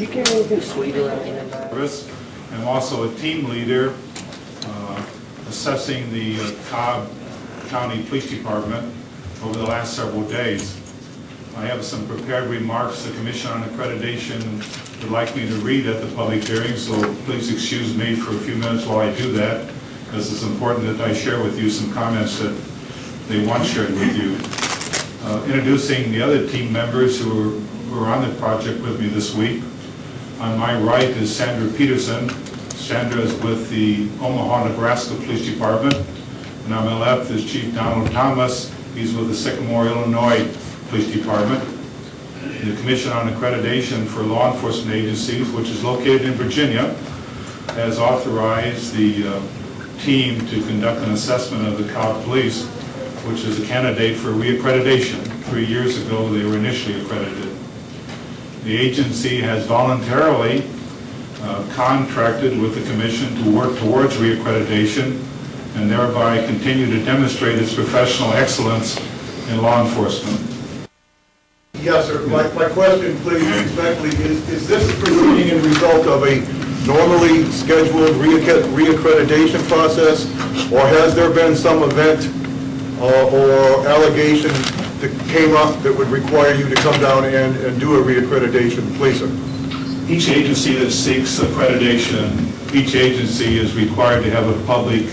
you get anything sweet around here? I'm also a team leader assessing the Cobb County Police Department over the last several days. I have some prepared remarks the Commission on Accreditation would like me to read at the public hearing, so please excuse me for a few minutes while I do that, because it's important that I share with you some comments that they want shared with you. Introducing the other team members who are on the project with me this week. On my right is Sandra Peterson. Sandra is with the Omaha, Nebraska Police Department. And on my left is Chief Donald Thomas. He's with the Sycamore, Illinois Police Department. The Commission on Accreditation for Law Enforcement Agencies, which is located in Virginia, has authorized the team to conduct an assessment of the Cobb Police, which is a candidate for reaccreditation. 3 years ago, they were initially accredited. The agency has voluntarily contracted with the Commission to work towards reaccreditation and thereby continue to demonstrate its professional excellence in law enforcement. Yes, sir. My question, please, respectfully, is this proceeding in result of a normally scheduled reaccreditation process, or has there been some event or allegation that came up that would require you to come down and do a reaccreditation? Please, sir. Each agency that seeks accreditation, each agency is required to have a public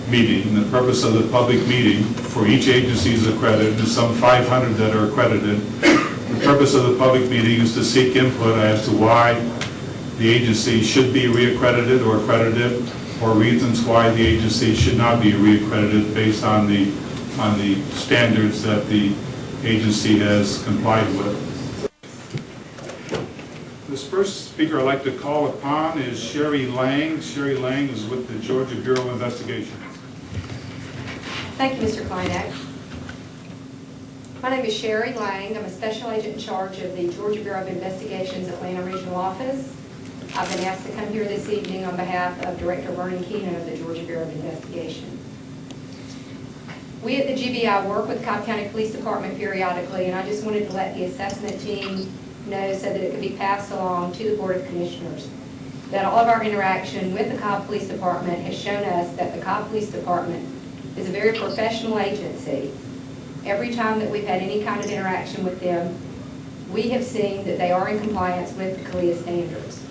meeting. The purpose of the public meeting for each agency is accredited. There's some 500 that are accredited. The purpose of the public meeting is to seek input as to why the agency should be reaccredited or accredited, or reasons why the agency should not be reaccredited based on the standards that the agency has complied with. This first speaker I'd like to call upon is Sherry Lang. Sherry Lang is with the Georgia Bureau of Investigation. Thank you, Mr. Kleinak. My name is Sherry Lang. I'm a special agent in charge of the Georgia Bureau of Investigation's Atlanta Regional Office. I've been asked to come here this evening on behalf of Director Vernon Keenan of the Georgia Bureau of Investigation. We at the GBI work with Cobb County Police Department periodically, and I just wanted to let the assessment team know so that it could be passed along to the Board of Commissioners that all of our interaction with the Cobb Police Department has shown us that the Cobb Police Department is a very professional agency. Every time that we've had any kind of interaction with them, we have seen that they are in compliance with the CALEA standards.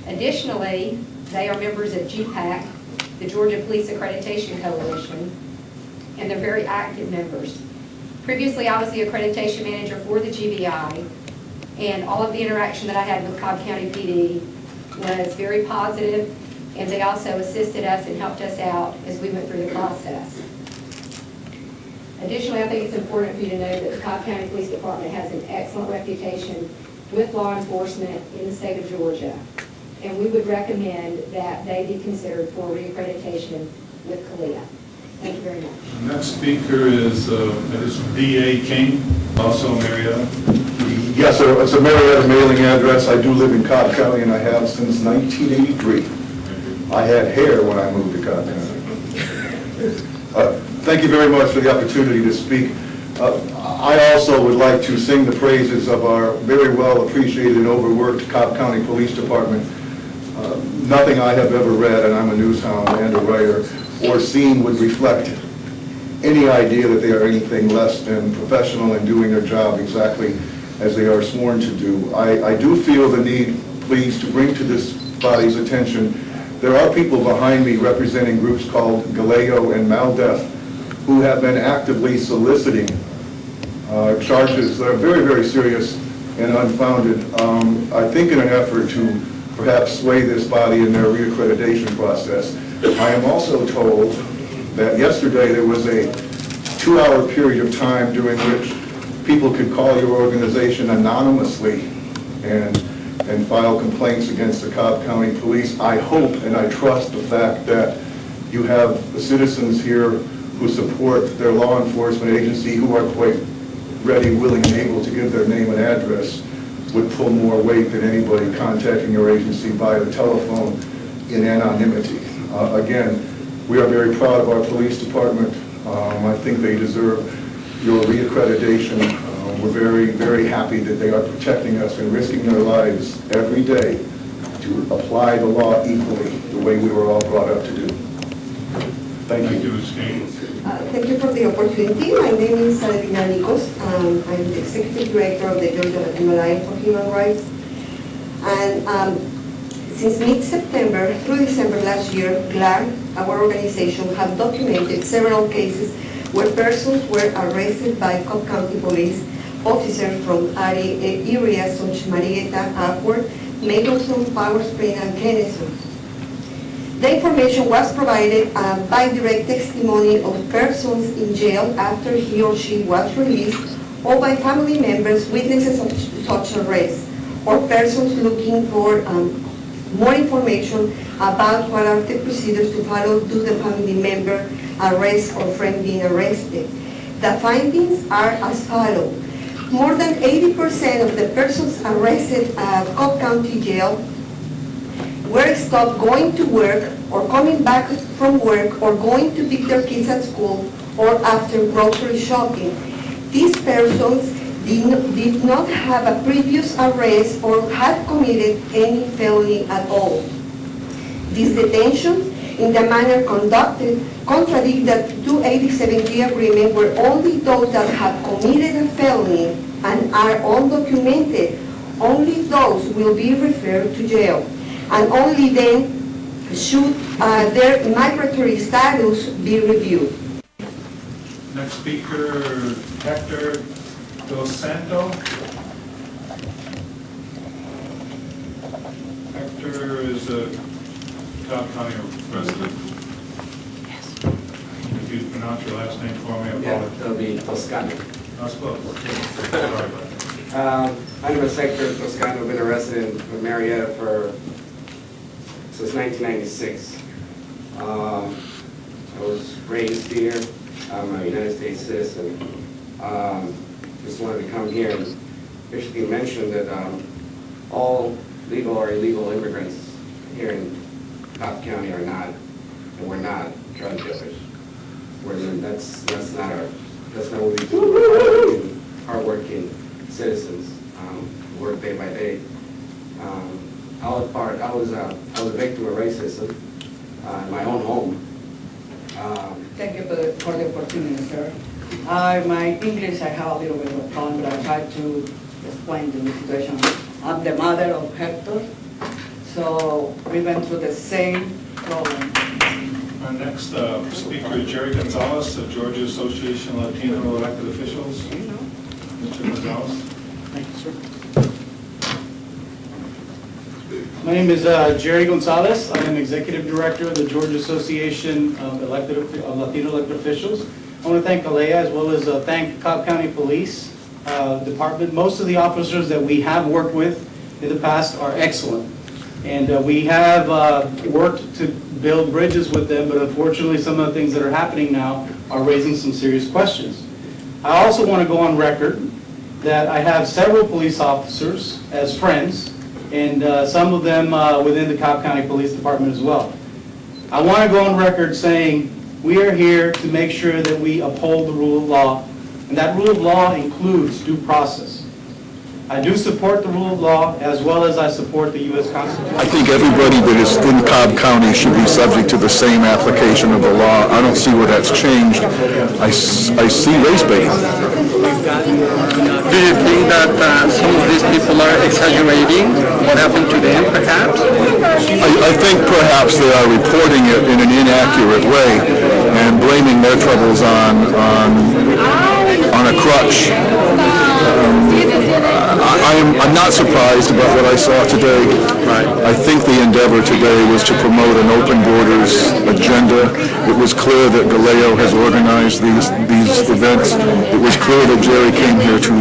Additionally, they are members of GPAC, the Georgia Police Accreditation Coalition, and they're very active members. Previously, I was the accreditation manager for the GBI, and all of the interaction that I had with Cobb County PD was very positive, and they also assisted us and helped us out as we went through the process. Additionally, I think it's important for you to know that the Cobb County Police Department has an excellent reputation with law enforcement in the state of Georgia, and we would recommend that they be considered for reaccreditation with CALEA. Thank you very much. The next speaker is D.A. King, also Marietta. Yes, sir. It's a Marietta mailing address. I do live in Cobb County, and I have since 1983. I had hair when I moved to Cobb County. Thank you very much for the opportunity to speak. I also would like to sing the praises of our very well appreciated and overworked Cobb County Police Department. Nothing I have ever read, and I'm a news hound and a writer, or seen would reflect any idea that they are anything less than professional in doing their job exactly as they are sworn to do. I do feel the need, please, to bring to this body's attention, there are people behind me representing groups called CALEA and MALDEF who have been actively soliciting charges that are very, very serious and unfounded, I think in an effort to perhaps sway this body in their reaccreditation process. I am also told that yesterday there was a 2-hour period of time during which people could call your organization anonymously and file complaints against the Cobb County Police. I hope and I trust the fact that you have the citizens here who support their law enforcement agency, who are quite ready, willing, and able to give their name and address, would pull more weight than anybody contacting your agency via the telephone in anonymity. Again, we are very proud of our police department. I think they deserve your reaccreditation. we're very, very happy that they are protecting us and risking their lives every day to apply the law equally the way we were all brought up to do. Thank Thank you. you, Ms. King. Thank you for the opportunity. My name is Adina Nikos. I'm the Executive Director of the Georgia Latino Alliance for Human Rights. And since mid-September through December last year, GLAR, our organization, have documented several cases where persons were arrested by Cobb County Police officers from areas such as Marietta, Upward, Mapleton, Power Spring, and Kennesaw. The information was provided by direct testimony of persons in jail after he or she was released, or by family members, witnesses of such arrest, or persons looking for more information about what are the procedures to follow due to family member arrest or friend being arrested. The findings are as follows. More than 80% of the persons arrested at Cobb County Jail were stopped going to work or coming back from work or going to pick their kids at school or after grocery shopping. These persons did not have a previous arrest or had committed any felony at all. These detentions, in the manner conducted, contradict the 287G agreement where only those that have committed a felony and are undocumented, only those will be referred to jail. And only then should their migratory status be reviewed. Next speaker, Hector Dos Santo. Hector is a Cobb County resident. Yes. If you pronounce your last name for me, I Yeah, apologize. that'll be Toscano. Not close. Sorry about that. My name is Hector Toscano. I've been a resident of Marietta since 1996. I was raised here. I'm a United States citizen. Just wanted to come here and basically mention that all legal or illegal immigrants here in Cobb County are not, and we're not drug dealers. That's not what we do. We're hardworking citizens. Work day by day. I was a victim of racism in my own home. Thank you for the opportunity, sir. My English, I have a little bit of a problem, but I try to explain the situation. I'm the mother of Hector, so we went through the same problem. Our next speaker is Jerry Gonzalez of Georgia Association of Latino Elected Officials. Mr. Gonzalez. Thank you, sir. My name is Jerry Gonzalez. I am Executive Director of the Georgia Association of Latino Elected Officials. I want to thank CALEA as well as thank Cobb County Police Department. Most of the officers that we have worked with in the past are excellent. And we have worked to build bridges with them, but unfortunately some of the things that are happening now are raising some serious questions. I also want to go on record that I have several police officers as friends, and some of them within the Cobb County Police Department as well. I want to go on record saying we are here to make sure that we uphold the rule of law, and that rule of law includes due process. I do support the rule of law as well as I support the U.S. Constitution. I think everybody that is in Cobb County should be subject to the same application of the law. I don't see where that's changed. I see race baiting. Do you think that some of these people are exaggerating what happened to them, perhaps? I think perhaps they are reporting it in an inaccurate way and blaming their troubles on a crutch. I'm not surprised about what I saw today. I think the endeavor today was to promote an open borders agenda. It was clear that Galeo has organized these events. It was clear that Jerry came here to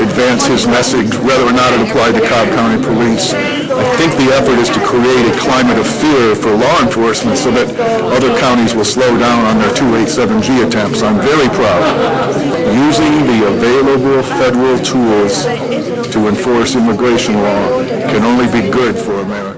advance his message, whether or not it applied to Cobb County Police. I think the effort is to create a climate of fear for law enforcement so that other counties will slow down on their 287G attempts. I'm very proud. Using the available federal tools to enforce immigration law can only be good for America.